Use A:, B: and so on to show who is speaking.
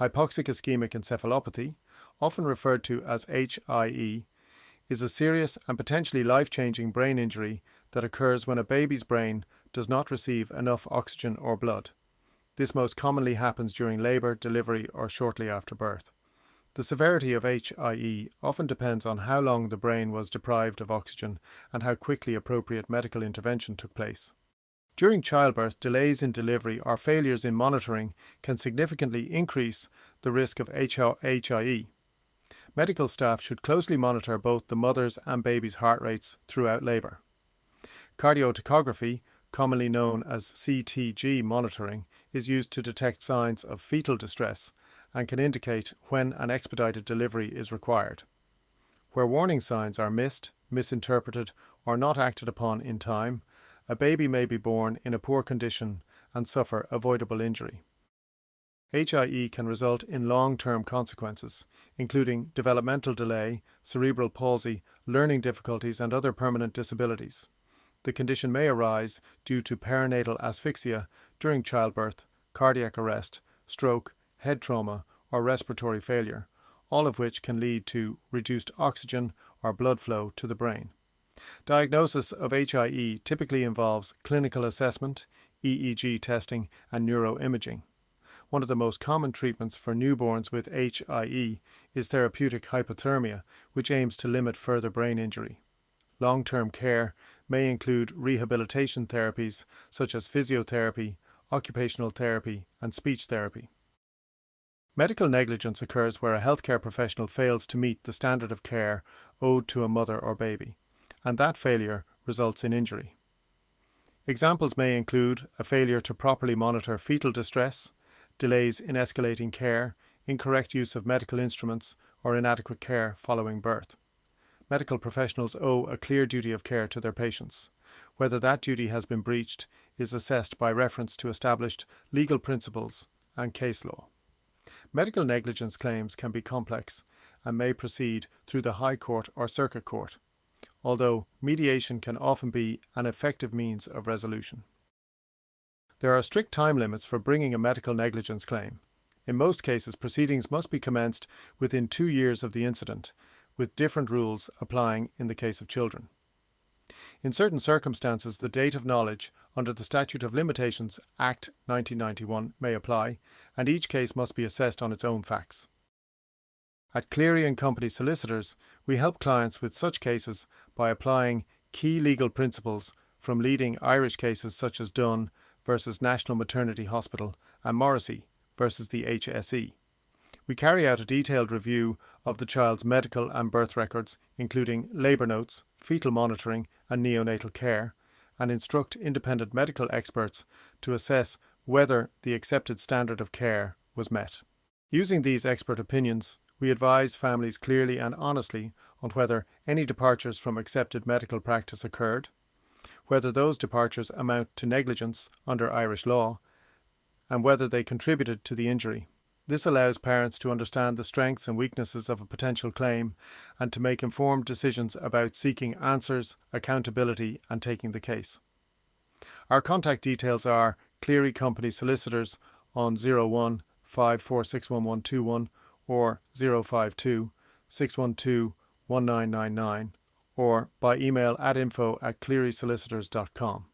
A: Hypoxic-Ischemic Encephalopathy, often referred to as HIE, is a serious and potentially life-changing brain injury that occurs when a baby's brain does not receive enough oxygen or blood. This most commonly happens during labour, delivery, or shortly after birth. The severity of HIE often depends on how long the brain was deprived of oxygen and how quickly appropriate medical intervention took place. During childbirth, delays in delivery or failures in monitoring can significantly increase the risk of HIE. Medical staff should closely monitor both the mother's and baby's heart rates throughout labour. Cardiotachography, commonly known as CTG monitoring, is used to detect signs of fetal distress and can indicate when an expedited delivery is required. Where warning signs are missed, misinterpreted, or not acted upon in time, a baby may be born in a poor condition and suffer avoidable injury. HIE can result in long-term consequences, including developmental delay, cerebral palsy, learning difficulties, and other permanent disabilities. The condition may arise due to perinatal asphyxia during childbirth, cardiac arrest, stroke, head trauma, or respiratory failure, all of which can lead to reduced oxygen or blood flow to the brain. Diagnosis of HIE typically involves clinical assessment, EEG testing, and neuroimaging. One of the most common treatments for newborns with HIE is therapeutic hypothermia, which aims to limit further brain injury. Long-term care may include rehabilitation therapies such as physiotherapy, occupational therapy, and speech therapy. Medical negligence occurs where a healthcare professional fails to meet the standard of care owed to a mother or baby, and that failure results in injury. Examples may include a failure to properly monitor fetal distress, delays in escalating care, incorrect use of medical instruments, or inadequate care following birth. Medical professionals owe a clear duty of care to their patients. Whether that duty has been breached is assessed by reference to established legal principles and case law. Medical negligence claims can be complex and may proceed through the High Court or Circuit Court, although mediation can often be an effective means of resolution. There are strict time limits for bringing a medical negligence claim. In most cases, proceedings must be commenced within 2 years of the incident, with different rules applying in the case of children. In certain circumstances, the date of knowledge under the Statute of Limitations Act 1991 may apply, and each case must be assessed on its own facts. At Cleary & Company Solicitors, we help clients with such cases by applying key legal principles from leading Irish cases such as Dunn versus National Maternity Hospital and Morrissey versus the HSE. We carry out a detailed review of the child's medical and birth records, including labour notes, fetal monitoring and neonatal care, and instruct independent medical experts to assess whether the accepted standard of care was met. Using these expert opinions, we advise families clearly and honestly on whether any departures from accepted medical practice occurred, whether those departures amount to negligence under Irish law, and whether they contributed to the injury. This allows parents to understand the strengths and weaknesses of a potential claim and to make informed decisions about seeking answers, accountability, and taking the case. Our contact details are Cleary Company Solicitors on 01 54611121 or 052 612 1999 or by email at info@clearysolicitors.com.